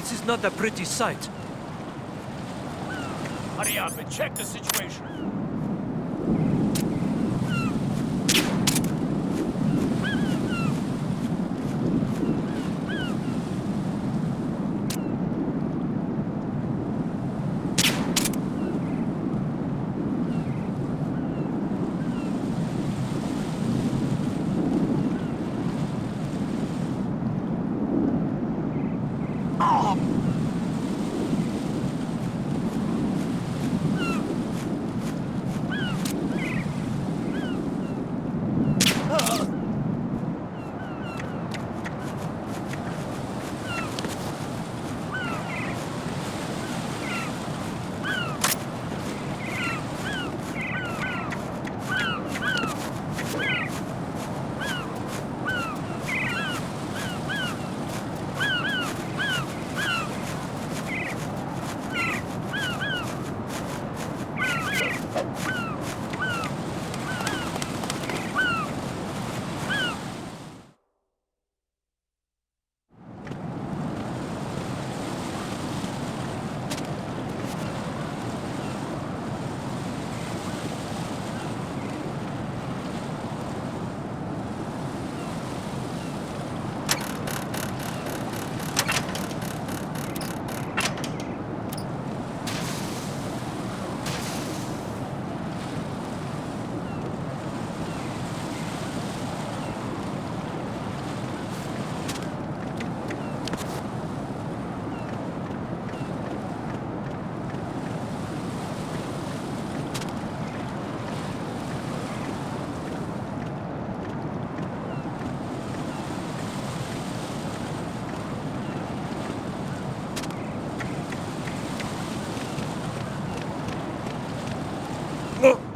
This is not a pretty sight. Hurry up and check the situation.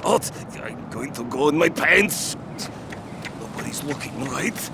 What? I'm going to go in my pants. Nobody's looking, right?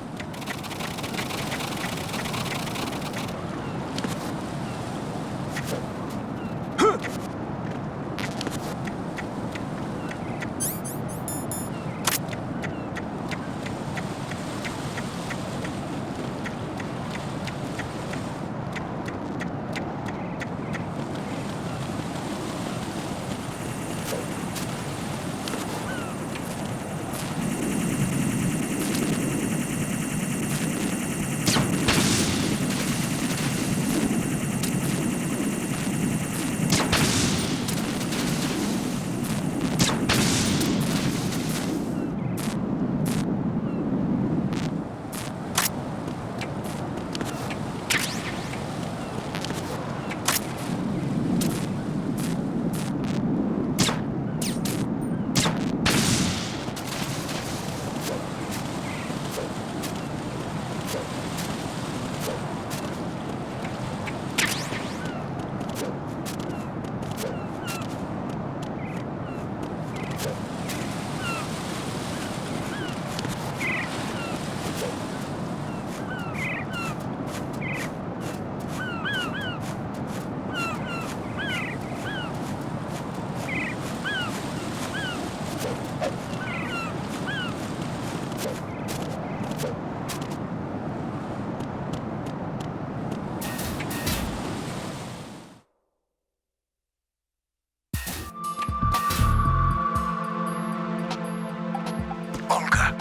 Olga,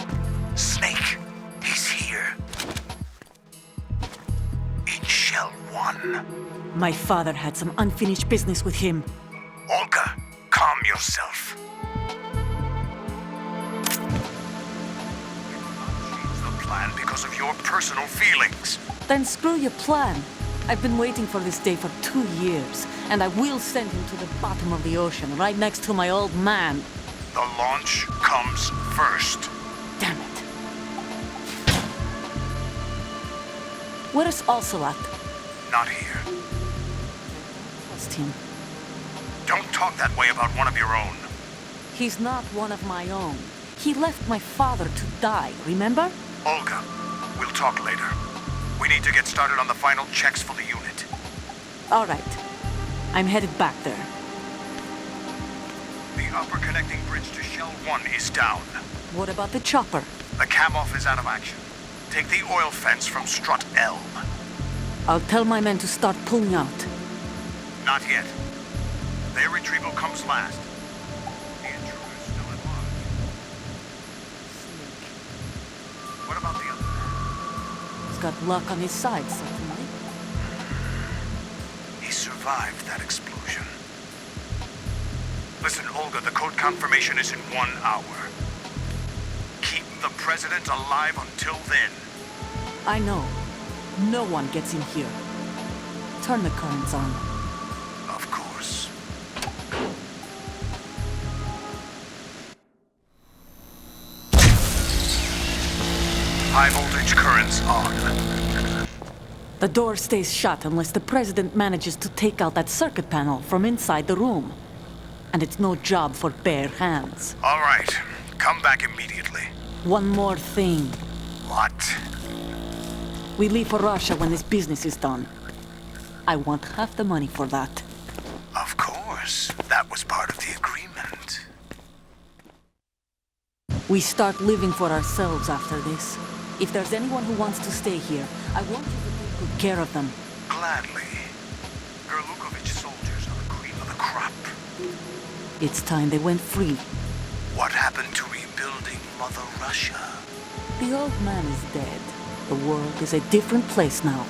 Snake, he's here. In Shell 1. My father had some unfinished business with him. Olga, calm yourself. Change the plan because of your personal feelings. Then screw your plan. I've been waiting for this day for 2 years, and I will send him to the bottom of the ocean, right next to my old man. The launch comes first. Damn it. Where's Ocelot? Not here. Trust him. Don't talk that way about one of your own. He's not one of my own. He left my father to die, remember? Olga, we'll talk later. We need to get started on the final checks for the unit. All right. I'm headed back there. The upper connecting bridge to Shell 1 is down. What about the chopper? The cam-off is out of action. Take the oil fence from strut L. I'll tell my men to start pulling out. Not yet. Their retrieval comes last. The intruder's still at large. What about the other man? He's got luck on his side, certainly. He survived that explosion. Listen, Olga, the code confirmation is in 1 hour. Keep the President alive until then. I know. No one gets in here. Turn the currents on. Of course. High voltage currents on. The door stays shut unless the President manages to take out that circuit panel from inside the room. And it's no job for bare hands. All right. Come back immediately. One more thing. What? We leave for Russia when this business is done. I want half the money for that. Of course. That was part of the agreement. We start living for ourselves after this. If there's anyone who wants to stay here, I want you to take good care of them. Gladly. Gerlukovich soldiers are the cream of the crop. It's time they went free. What happened to rebuilding Mother Russia? The old man is dead. The world is a different place now.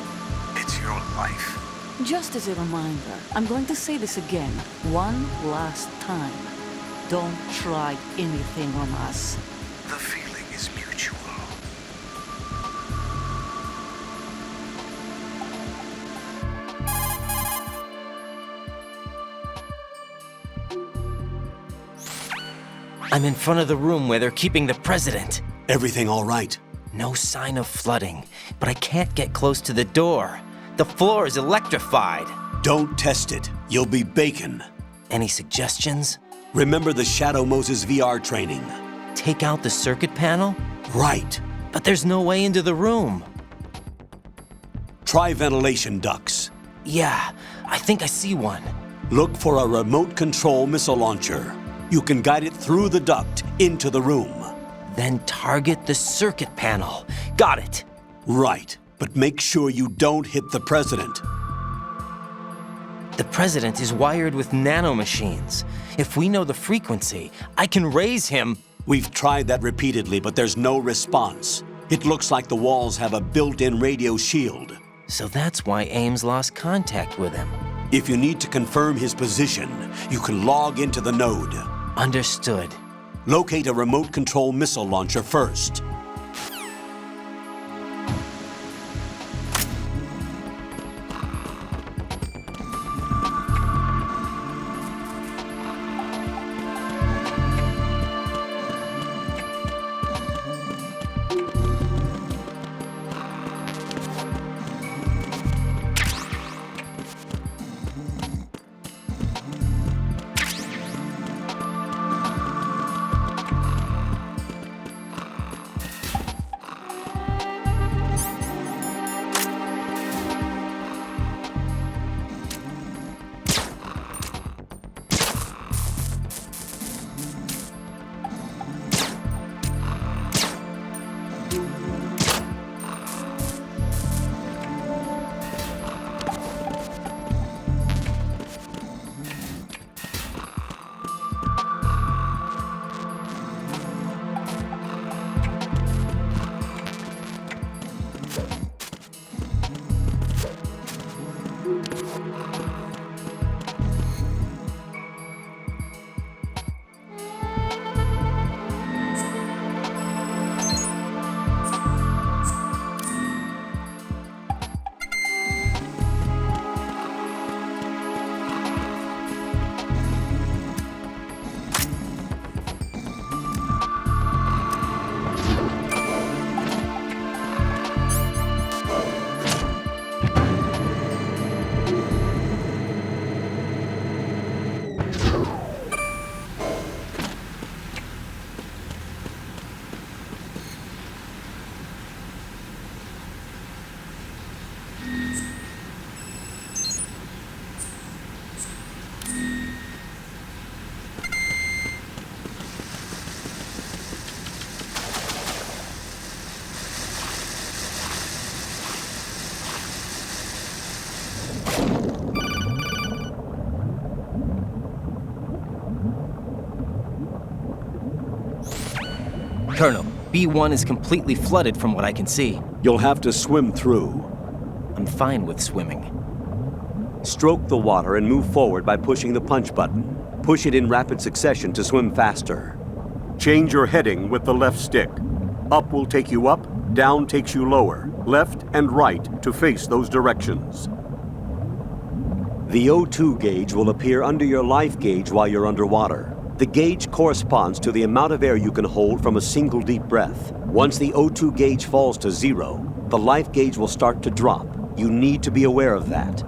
It's your life. Just as a reminder, I'm going to say this again, one last time. Don't try anything on us. The feeling is mutual. I'm in front of the room where they're keeping the President. Everything all right? No sign of flooding, but I can't get close to the door. The floor is electrified. Don't test it. You'll be bacon. Any suggestions? Remember the Shadow Moses VR training? Take out the circuit panel? Right. But there's no way into the room. Try ventilation ducts. Yeah, I think I see one. Look for a remote control missile launcher. You can guide it through the duct into the room. Then target the circuit panel. Got it. Right, but make sure you don't hit the President. The President is wired with nanomachines. If we know the frequency, I can raise him. We've tried that repeatedly, but there's no response. It looks like the walls have a built-in radio shield. So that's why Ames lost contact with him. If you need to confirm his position, you can log into the node. Understood. Locate a remote control missile launcher first. Colonel, B1 is completely flooded from what I can see. You'll have to swim through. I'm fine with swimming. Stroke the water and move forward by pushing the punch button. Push it in rapid succession to swim faster. Change your heading with the left stick. Up will take you up, down takes you lower, left and right to face those directions. The O2 gauge will appear under your life gauge while you're underwater. The gauge corresponds to the amount of air you can hold from a single deep breath. Once the O2 gauge falls to 0, the life gauge will start to drop. You need to be aware of that.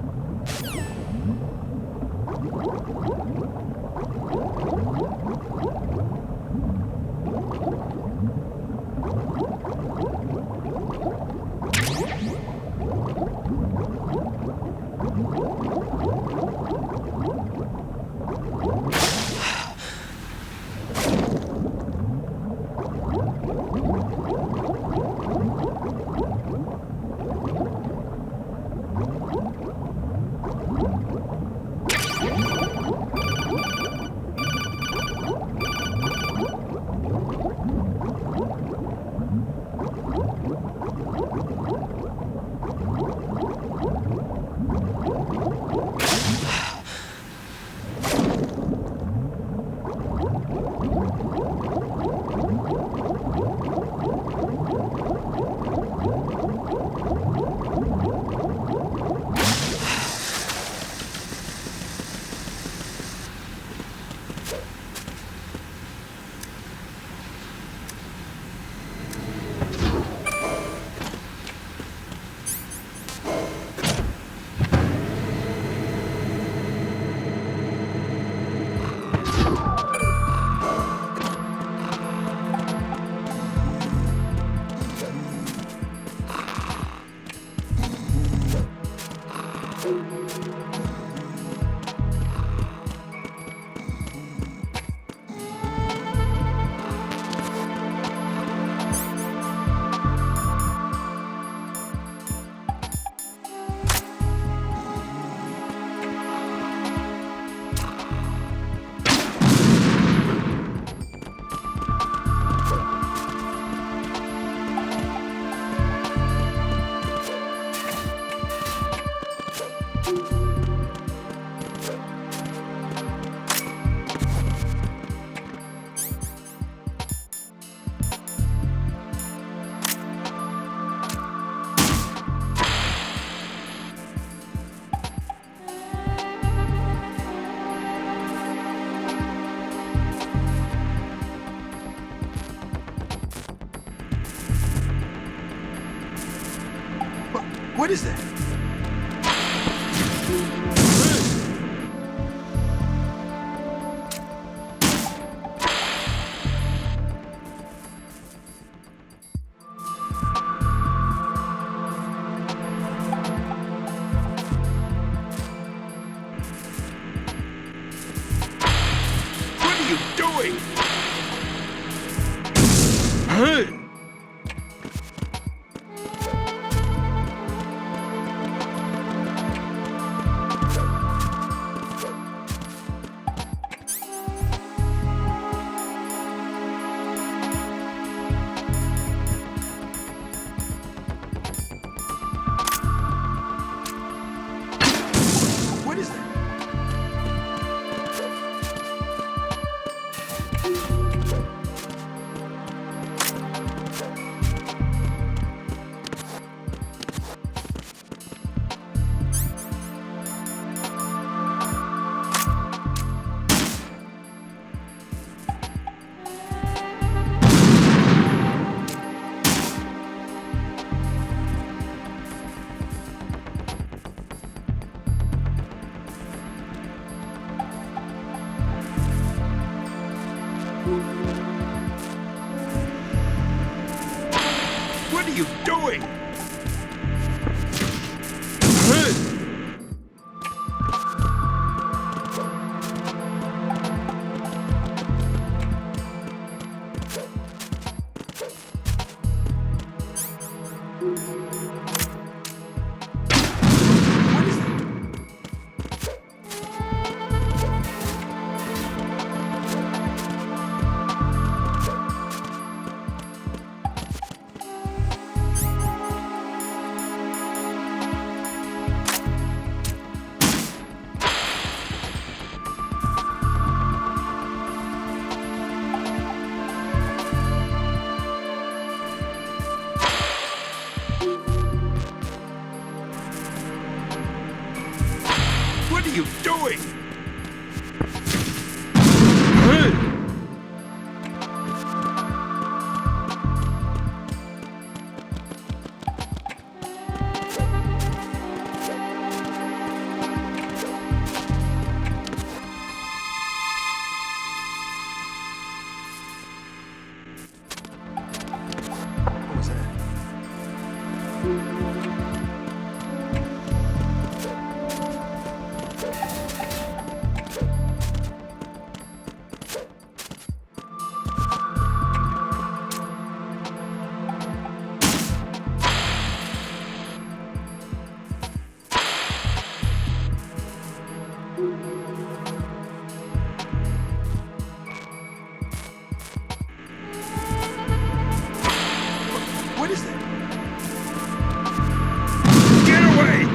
What is that? What are you doing? What is that? What are you doing? What are you doing? What was that? What is that? Get away!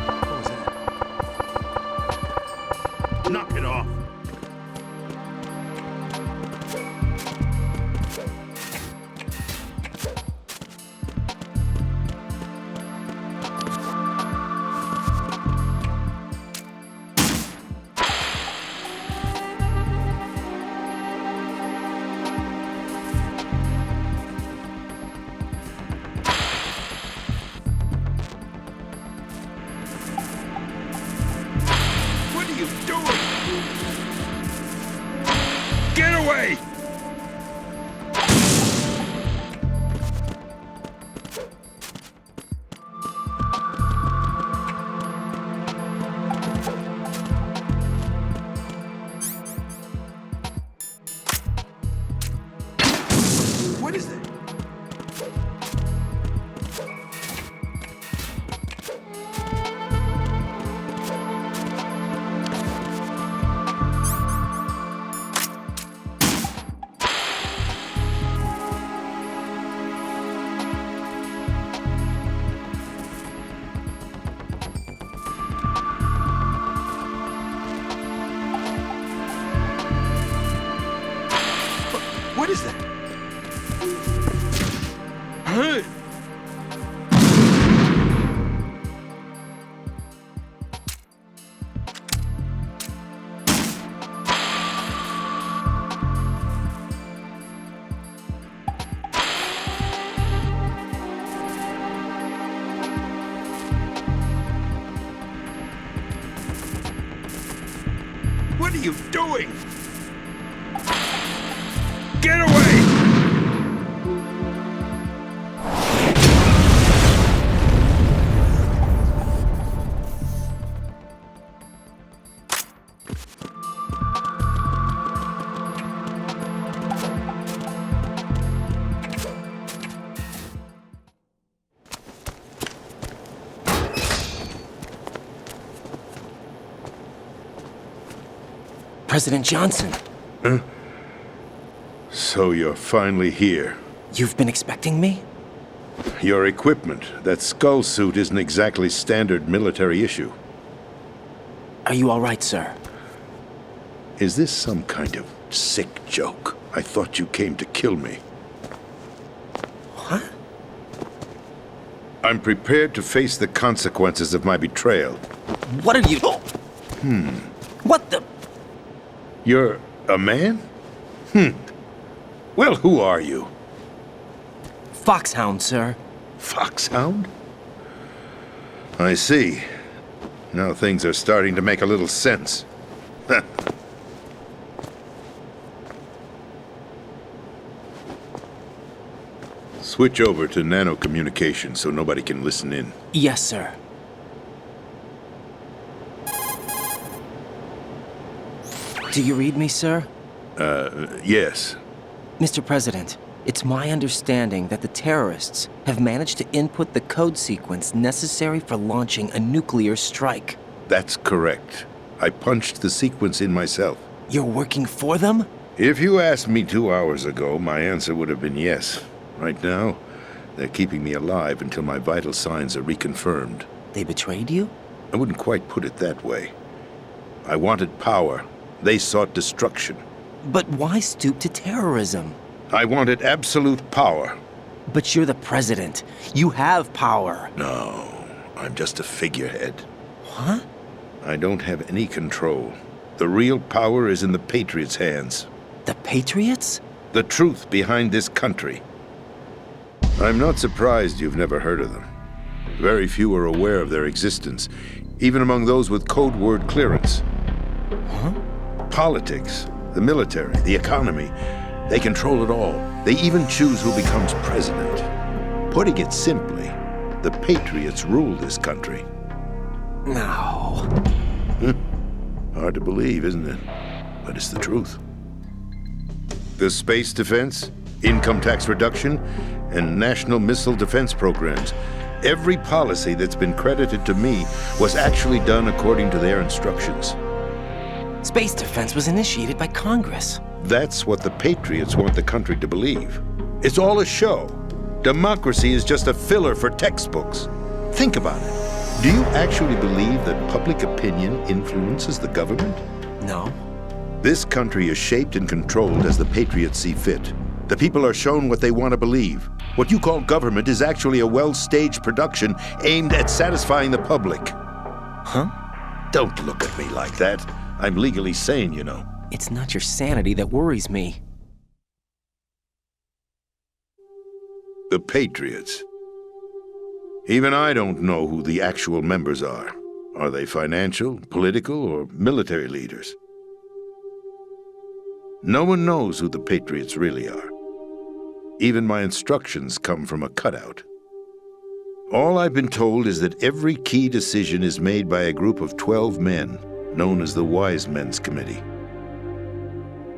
What was that? Knock it off. What are you doing? Get away! What is that? What is that? Hey! What are you doing? Get away! President Johnson, So you're finally here. you've been expecting me? Your equipment, that skull suit isn't exactly standard military issue. Are you all right, sir? Is this some kind of sick joke? I thought you came to kill me. What? I'm prepared to face the consequences of my betrayal. What are you... What the... You're a man? Well, who are you? Foxhound, sir. Foxhound? I see. Now things are starting to make a little sense. Switch over to nano-communication so nobody can listen in. Yes, sir. Do you read me, sir? Yes. Mr. President, it's my understanding that the terrorists have managed to input the code sequence necessary for launching a nuclear strike. That's correct. I punched the sequence in myself. You're working for them? If you asked me 2 hours ago, my answer would have been yes. Right now, they're keeping me alive until my vital signs are reconfirmed. They betrayed you? I wouldn't quite put it that way. I wanted power. They sought destruction. But why stoop to terrorism? I wanted absolute power. But you're the president. You have power. No, I'm just a figurehead. Huh? I don't have any control. The real power is in the Patriots' hands. The Patriots? The truth behind this country. I'm not surprised you've never heard of them. Very few are aware of their existence, even among those with code word clearance. Huh? Politics, the military, the economy, they control it all. They even choose who becomes president. Putting it simply, the Patriots rule this country. No. Hard to believe, isn't it? But it's the truth. The space defense, income tax reduction, and national missile defense programs. Every policy that's been credited to me was actually done according to their instructions. Space defense was initiated by Congress. That's what the Patriots want the country to believe. It's all a show. Democracy is just a filler for textbooks. Think about it. Do you actually believe that public opinion influences the government? No. This country is shaped and controlled as the Patriots see fit. The people are shown what they want to believe. What you call government is actually a well-staged production aimed at satisfying the public. Huh? Don't look at me like that. I'm legally sane, you know. It's not your sanity that worries me. The Patriots. Even I don't know who the actual members are. Are they financial, political, or military leaders? No one knows who the Patriots really are. Even my instructions come from a cutout. All I've been told is that every key decision is made by a group of 12 men, known as the Wise Men's Committee.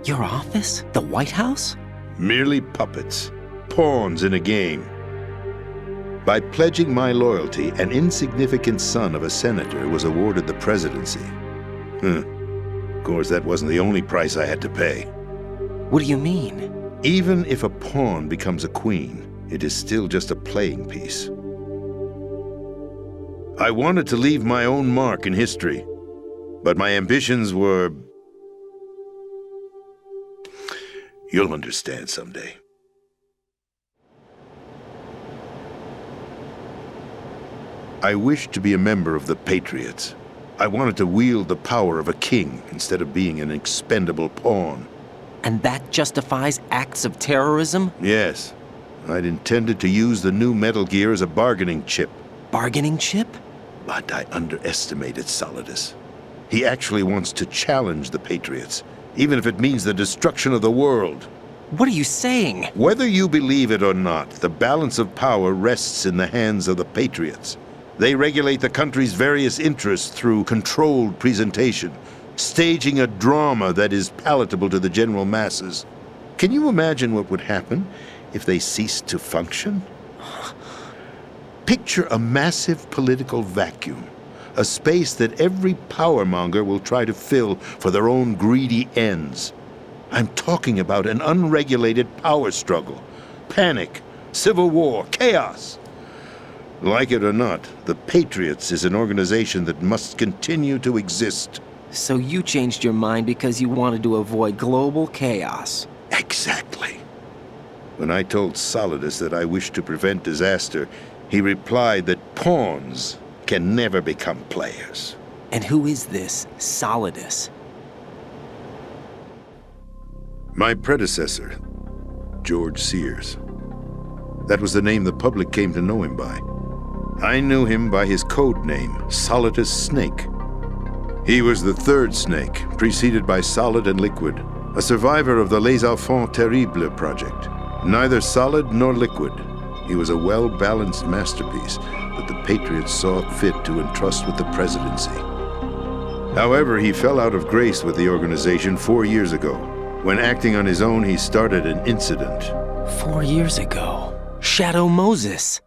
Your office? The White House? Merely puppets, pawns in a game. By pledging my loyalty, an insignificant son of a senator was awarded the presidency. Of course, that wasn't the only price I had to pay. What do you mean? Even if a pawn becomes a queen, it is still just a playing piece. I wanted to leave my own mark in history, but my ambitions were... You'll understand someday. I wished to be a member of the Patriots. I wanted to wield the power of a king instead of being an expendable pawn. And that justifies acts of terrorism? Yes. I'd intended to use the new Metal Gear as a bargaining chip. Bargaining chip? But I underestimated Solidus. He actually wants to challenge the Patriots, even if it means the destruction of the world. What are you saying? Whether you believe it or not, the balance of power rests in the hands of the Patriots. They regulate the country's various interests through controlled presentation, staging a drama that is palatable to the general masses. Can you imagine what would happen if they ceased to function? Picture a massive political vacuum, a space that every powermonger will try to fill for their own greedy ends. I'm talking about an unregulated power struggle, panic, civil war, chaos. Like it or not, the Patriots is an organization that must continue to exist. So you changed your mind because you wanted to avoid global chaos. Exactly. When I told Solidus that I wished to prevent disaster, he replied that pawns can never become players. And who is this Solidus? My predecessor, George Sears. That was the name the public came to know him by. I knew him by his code name, Solidus Snake. He was the third snake, preceded by Solid and Liquid, a survivor of the Les Enfants Terribles project. Neither solid nor liquid, he was a well-balanced masterpiece that the Patriots saw fit to entrust with the Presidency. However, he fell out of grace with the organization 4 years ago. When acting on his own, he started an incident. 4 years ago. Shadow Moses.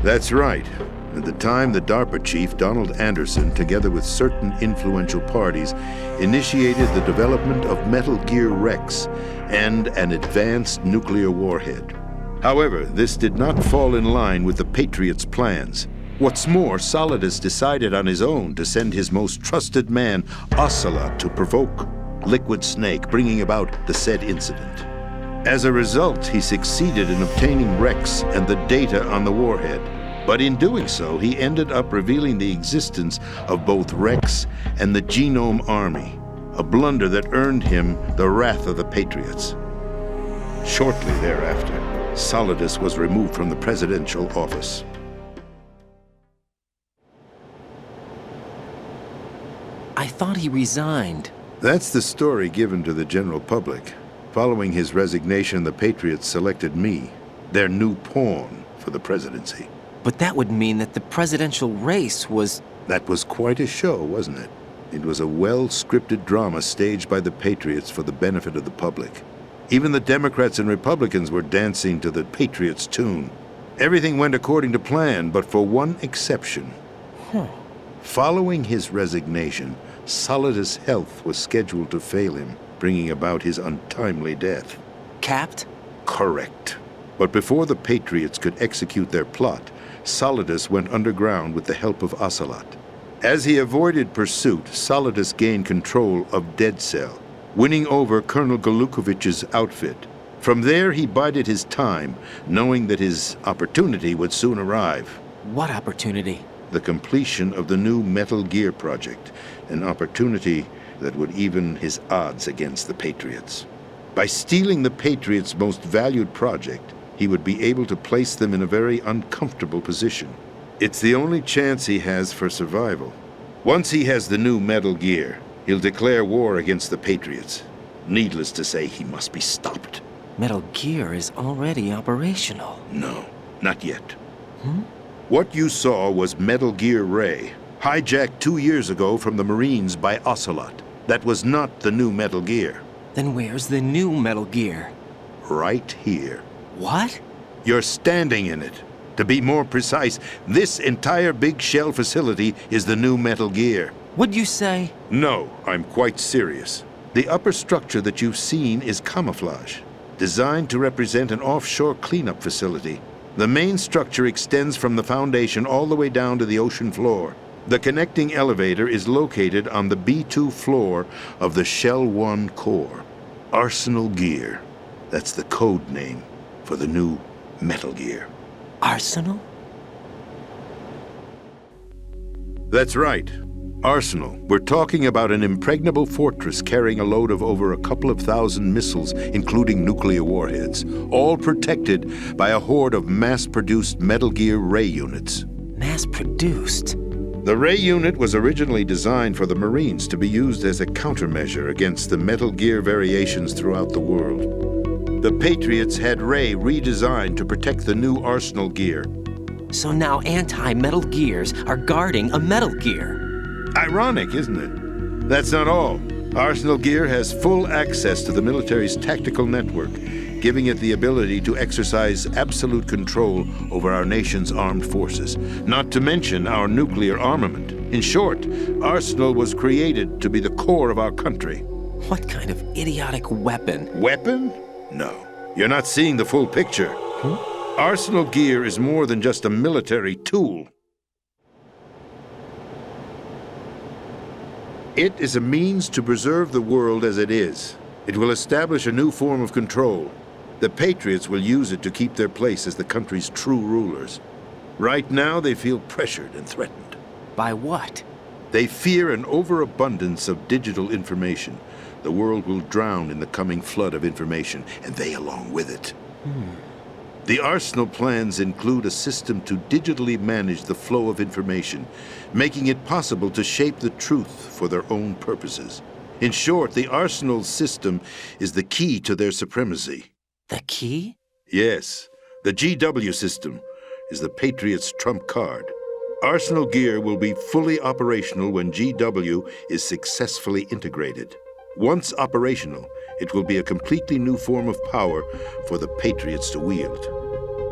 That's right. At the time, the DARPA chief, Donald Anderson, together with certain influential parties, initiated the development of Metal Gear Rex and an advanced nuclear warhead. However, this did not fall in line with the Patriots' plans. What's more, Solidus decided on his own to send his most trusted man, Ocelot, to provoke Liquid Snake, bringing about the said incident. As a result, he succeeded in obtaining Rex and the data on the warhead. But in doing so, he ended up revealing the existence of both Rex and the Genome Army, a blunder that earned him the wrath of the Patriots. Shortly thereafter, Solidus was removed from the presidential office. I thought he resigned. That's the story given to the general public. Following his resignation, the Patriots selected me, their new pawn, for the presidency. But that would mean that the presidential race was... That was quite a show, wasn't it? It was a well-scripted drama staged by the Patriots for the benefit of the public. Even the Democrats and Republicans were dancing to the Patriots' tune. Everything went according to plan, but for one exception. Following his resignation, Solidus' health was scheduled to fail him, bringing about his untimely death. Capped? Correct. But before the Patriots could execute their plot, Solidus went underground with the help of Ocelot. As he avoided pursuit, Solidus gained control of Dead Cell, winning over Colonel Golukovich's outfit. From there, he bided his time, knowing that his opportunity would soon arrive. What opportunity? The completion of the new Metal Gear project, an opportunity that would even his odds against the Patriots. By stealing the Patriots' most valued project, he would be able to place them in a very uncomfortable position. It's the only chance he has for survival. Once he has the new Metal Gear, he'll declare war against the Patriots. Needless to say, he must be stopped. Metal Gear is already operational. No, not yet. What you saw was Metal Gear Ray, hijacked 2 years ago from the Marines by Ocelot. That was not the new Metal Gear. Then where's the new Metal Gear? Right here. What? You're standing in it. To be more precise, this entire big shell facility is the new Metal Gear. What'd you say? No, I'm quite serious. The upper structure that you've seen is camouflage, designed to represent an offshore cleanup facility. The main structure extends from the foundation all the way down to the ocean floor. The connecting elevator is located on the B2 floor of the Shell 1 core. Arsenal Gear. That's the code name for the new Metal Gear. Arsenal? That's right. Arsenal. We're talking about an impregnable fortress carrying a load of over a couple of thousand missiles, including nuclear warheads, all protected by a horde of mass-produced Metal Gear Ray units. Mass-produced? The Ray unit was originally designed for the Marines to be used as a countermeasure against the Metal Gear variations throughout the world. The Patriots had Ray redesigned to protect the new Arsenal Gear. So now anti-Metal Gears are guarding a Metal Gear. Ironic, isn't it? That's not all. Arsenal Gear has full access to the military's tactical network, giving it the ability to exercise absolute control over our nation's armed forces, not to mention our nuclear armament. In short, Arsenal was created to be the core of our country. What kind of idiotic weapon? Weapon? No. You're not seeing the full picture. Arsenal Gear is more than just a military tool. It is a means to preserve the world as it is. It will establish a new form of control. The Patriots will use it to keep their place as the country's true rulers. Right now, they feel pressured and threatened. By what? They fear an overabundance of digital information. The world will drown in the coming flood of information, and they along with it. The Arsenal plans include a system to digitally manage the flow of information, making it possible to shape the truth for their own purposes. In short, the Arsenal system is the key to their supremacy. The key? Yes, the GW system is the Patriots' trump card. Arsenal Gear will be fully operational when GW is successfully integrated. Once operational, it will be a completely new form of power for the Patriots to wield.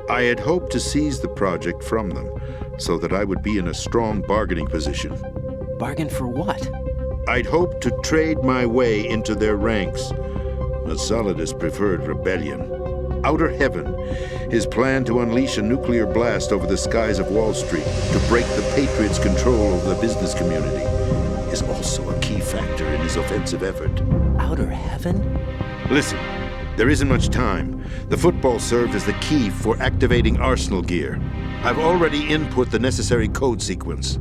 I had hoped to seize the project from them, so that I would be in a strong bargaining position. Bargain for what? I'd hoped to trade my way into their ranks, but Solidus preferred rebellion. outer heaven. His plan to unleash a nuclear blast over the skies of Wall Street to break the Patriots' control over the business community is also a key factor in his offensive effort. Outer heaven? Listen, there isn't much time. The football served as the key for activating Arsenal gear. I've already input the necessary code sequence.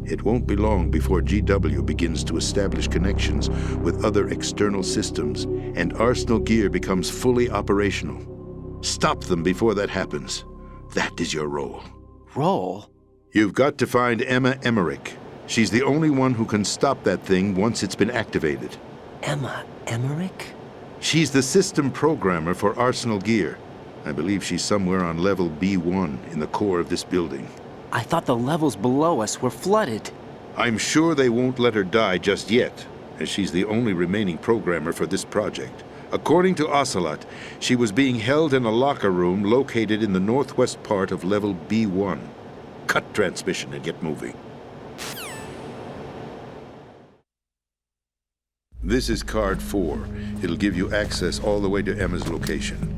It won't be long before GW begins to establish connections with other external systems, and Arsenal gear becomes fully operational. Stop them before that happens. That is your role. Role? You've got to find Emma Emmerich. She's the only one who can stop that thing once it's been activated. Emma Emmerich? She's the system programmer for Arsenal gear. I believe she's somewhere on level B1 in the core of this building. I thought the levels below us were flooded. I'm sure they won't let her die just yet, as she's the only remaining programmer for this project. According to Ocelot, she was being held in a locker room located in the northwest part of level B1. Cut transmission and get moving. This is card 4. It'll give you access all the way to Emma's location.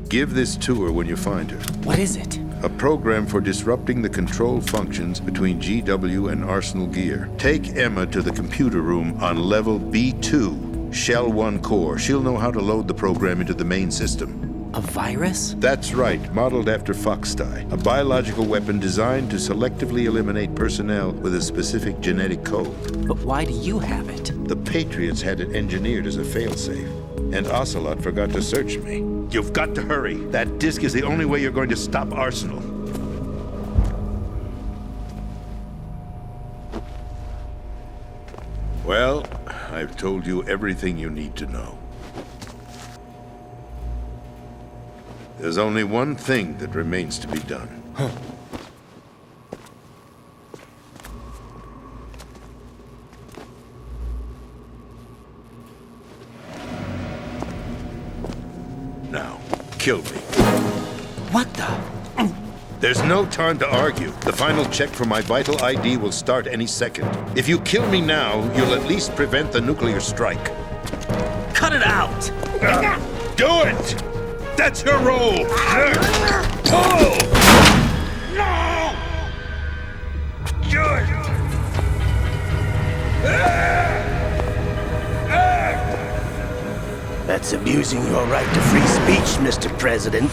Give this to her when you find her. What is it? A program for disrupting the control functions between GW and Arsenal gear. Take Emma to the computer room on level B2, Shell 1 core. She'll know how to load the program into the main system. A virus? That's right, modeled after Foxdie, a biological weapon designed to selectively eliminate personnel with a specific genetic code. But why do you have it? The Patriots had it engineered as a failsafe, and Ocelot forgot to search me. You've got to hurry. That disk is the only way you're going to stop Arsenal. Well, I've told you everything you need to know. There's only one thing that remains to be done. Now, kill me. What the? There's no time to argue. The final check for my vital ID will start any second. If you kill me now, you'll at least prevent the nuclear strike. Cut it out! Do it! That's your role! Pull! No! Good! That's abusing your right to free speech, Mr. President.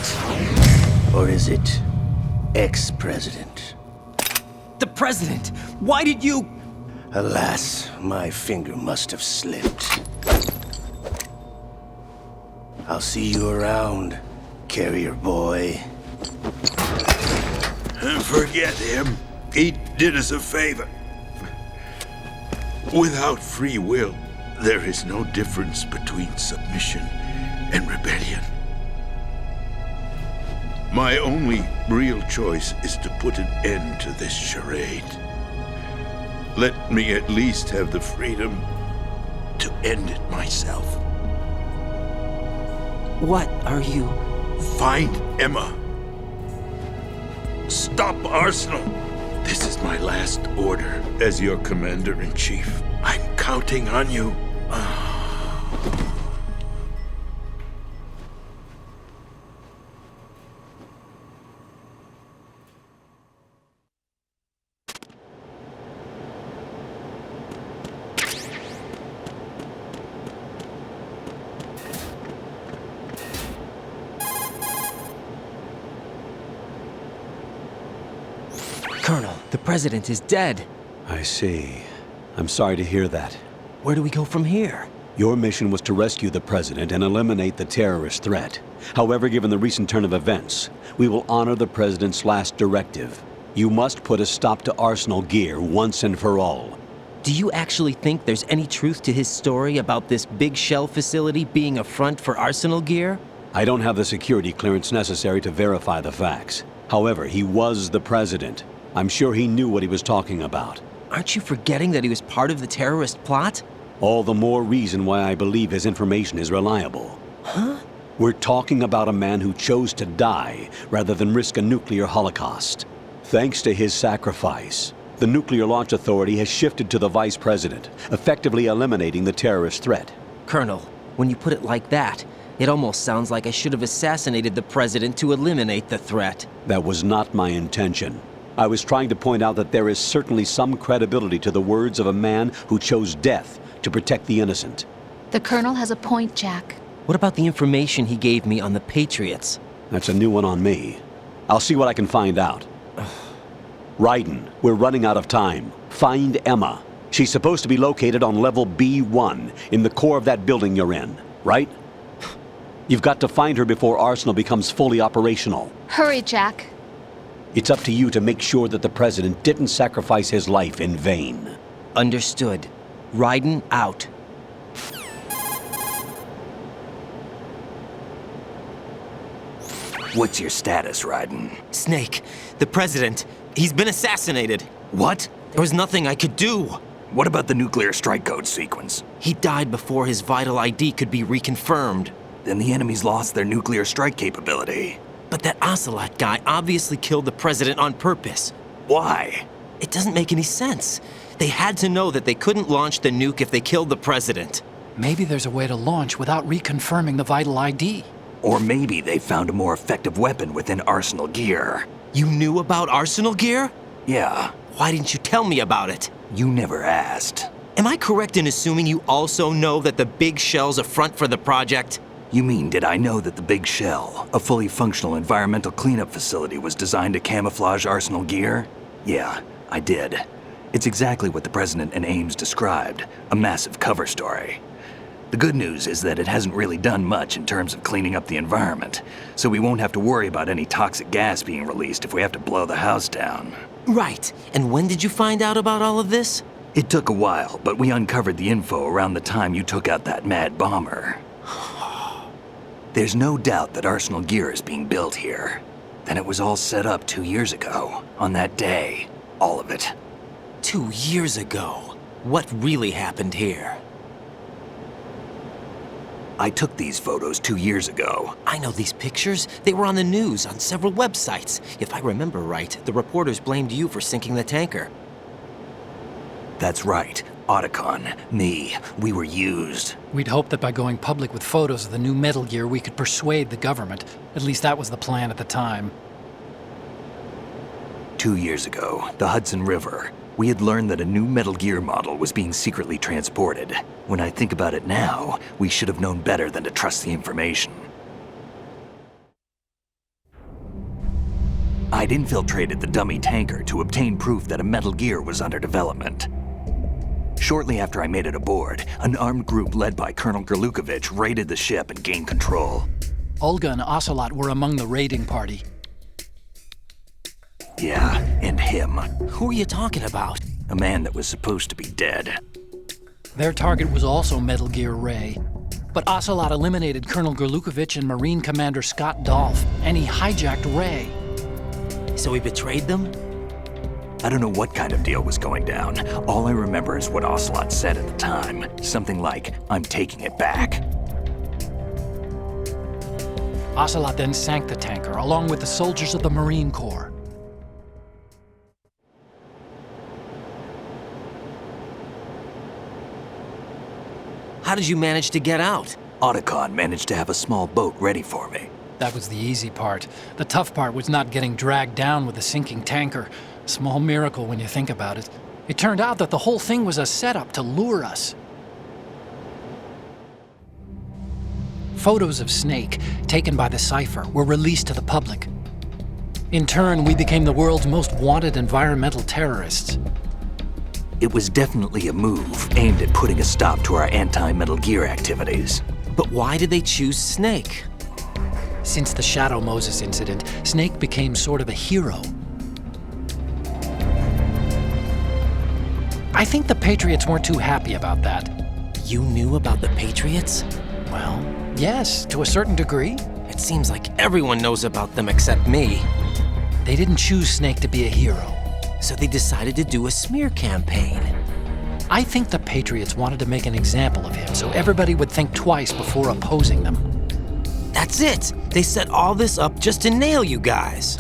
Or is it ex-president? The president! Why did you... Alas, my finger must have slipped. I'll see you around, carrier boy. Forget him. He did us a favor. Without free will, there is no difference between submission and rebellion. My only real choice is to put an end to this charade. Let me at least have the freedom to end it myself. What are you... Find Emma. Stop Arsenal. This is my last order as your commander-in-chief. I'm counting on you. Colonel, the president is dead. I see. I'm sorry to hear that. Where do we go from here? Your mission was to rescue the president and eliminate the terrorist threat. However, given the recent turn of events, we will honor the president's last directive. You must put a stop to Arsenal gear once and for all. Do you actually think there's any truth to his story about this big shell facility being a front for Arsenal gear? I don't have the security clearance necessary to verify the facts. However, he was the president. I'm sure he knew what he was talking about. Aren't you forgetting that he was part of the terrorist plot? All the more reason why I believe his information is reliable. Huh? We're talking about a man who chose to die rather than risk a nuclear holocaust. Thanks to his sacrifice, the Nuclear Launch Authority has shifted to the vice president, effectively eliminating the terrorist threat. Colonel, when you put it like that, It almost sounds like I should have assassinated the president to eliminate the threat. That was not my intention. I was trying to point out that there is certainly some credibility to the words of a man who chose death to protect the innocent. The Colonel has a point, Jack. What about the information he gave me on the Patriots? That's a new one on me. I'll see what I can find out. Raiden, we're running out of time. Find Emma. She's supposed to be located on level B1, in the core of that building you're in, right? You've got to find her before Arsenal becomes fully operational. Hurry, Jack. It's up to you to make sure that the President didn't sacrifice his life in vain. Understood. Raiden out. What's your status, Raiden? Snake, the president, he's been assassinated. What? There was nothing I could do. What about the nuclear strike code sequence? He died before his vital ID could be reconfirmed. Then the enemy's lost their nuclear strike capability. But that Ocelot guy obviously killed the president on purpose. Why? It doesn't make any sense. They had to know that they couldn't launch the nuke if they killed the president. Maybe there's a way to launch without reconfirming the vital ID. Or maybe they found a more effective weapon within Arsenal gear. You knew about Arsenal gear? Yeah. Why didn't you tell me about it? You never asked. Am I correct in assuming you also know that the big shell's a front for the project? You mean, did I know that the Big Shell, a fully functional environmental cleanup facility, was designed to camouflage Arsenal gear? Yeah, I did. It's exactly what the President and Ames described, a massive cover story. The good news is that it hasn't really done much in terms of cleaning up the environment, so we won't have to worry about any toxic gas being released if we have to blow the house down. Right. And when did you find out about all of this? It took a while, but we uncovered the info around the time you took out that mad bomber. There's no doubt that Arsenal gear is being built here. And it was all set up 2 years ago, on that day. All of it. 2 years ago? What really happened here? I took these photos 2 years ago. I know these pictures. They were on the news, on several websites. If I remember right, the reporters blamed you for sinking the tanker. That's right. Otacon, me, we were used. We'd hoped that by going public with photos of the new Metal Gear, we could persuade the government. At least that was the plan at the time. 2 years ago, the Hudson River, we had learned that a new Metal Gear model was being secretly transported. When I think about it now, we should have known better than to trust the information. I'd infiltrated the dummy tanker to obtain proof that a Metal Gear was under development. Shortly after I made it aboard, an armed group led by Colonel Gerlukovich raided the ship and gained control. Olga and Ocelot were among the raiding party. Yeah, and him. Who are you talking about? A man that was supposed to be dead. Their target was also Metal Gear Ray. But Ocelot eliminated Colonel Gerlukovich and Marine Commander Scott Dolph, and he hijacked Ray. So he betrayed them? I don't know what kind of deal was going down. All I remember is what Ocelot said at the time. Something like, "I'm taking it back." Ocelot then sank the tanker, along with the soldiers of the Marine Corps. How did you manage to get out? Otacon managed to have a small boat ready for me. That was the easy part. The tough part was not getting dragged down with a sinking tanker. A small miracle when you think about it. It turned out that the whole thing was a setup to lure us. Photos of Snake, taken by the Cypher, were released to the public. In turn, we became the world's most wanted environmental terrorists. It was definitely a move aimed at putting a stop to our anti-Metal Gear activities. But why did they choose Snake? Since the Shadow Moses incident, Snake became sort of a hero. I think the Patriots weren't too happy about that. You knew about the Patriots? Well, yes, to a certain degree. It seems like everyone knows about them except me. They didn't choose Snake to be a hero. So they decided to do a smear campaign. I think the Patriots wanted to make an example of him so everybody would think twice before opposing them. That's it! They set all this up just to nail you guys.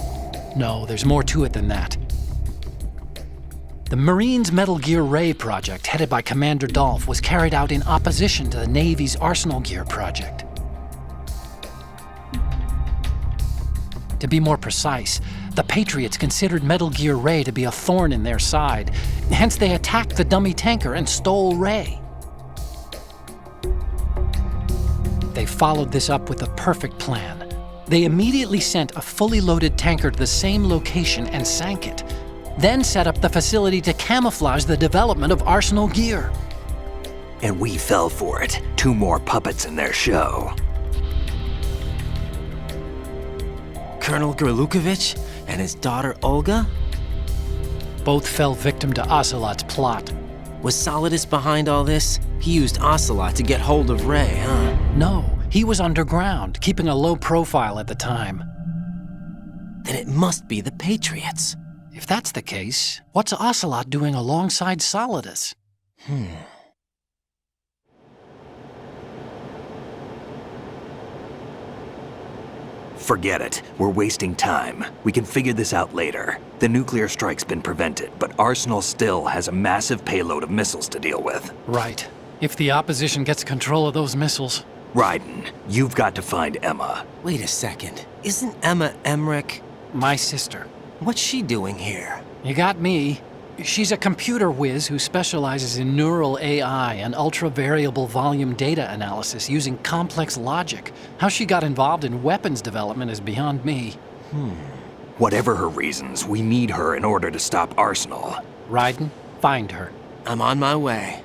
No, there's more to it than that. The Marines' Metal Gear Ray project, headed by Commander Dolph, was carried out in opposition to the Navy's Arsenal Gear project. To be more precise, the Patriots considered Metal Gear Ray to be a thorn in their side. Hence, they attacked the dummy tanker and stole Ray. They followed this up with a perfect plan. They immediately sent a fully loaded tanker to the same location and sank it. Then set up the facility to camouflage the development of Arsenal gear. And we fell for it. 2 more puppets in their show. Colonel Gerlukovich and his daughter Olga? Both fell victim to Ocelot's plot. Was Solidus behind all this? He used Ocelot to get hold of Ray, huh? No, he was underground, keeping a low profile at the time. Then it must be the Patriots. If that's the case, what's Ocelot doing alongside Solidus? Forget it. We're wasting time. We can figure this out later. The nuclear strike's been prevented, but Arsenal still has a massive payload of missiles to deal with. Right. If the opposition gets control of those missiles. Raiden, you've got to find Emma. Wait a second. Isn't Emma Emmerich? My sister. What's she doing here? You got me. She's a computer whiz who specializes in neural AI and ultra-variable volume data analysis using complex logic. How she got involved in weapons development is beyond me. Whatever her reasons, we need her in order to stop Arsenal. Raiden, find her. I'm on my way.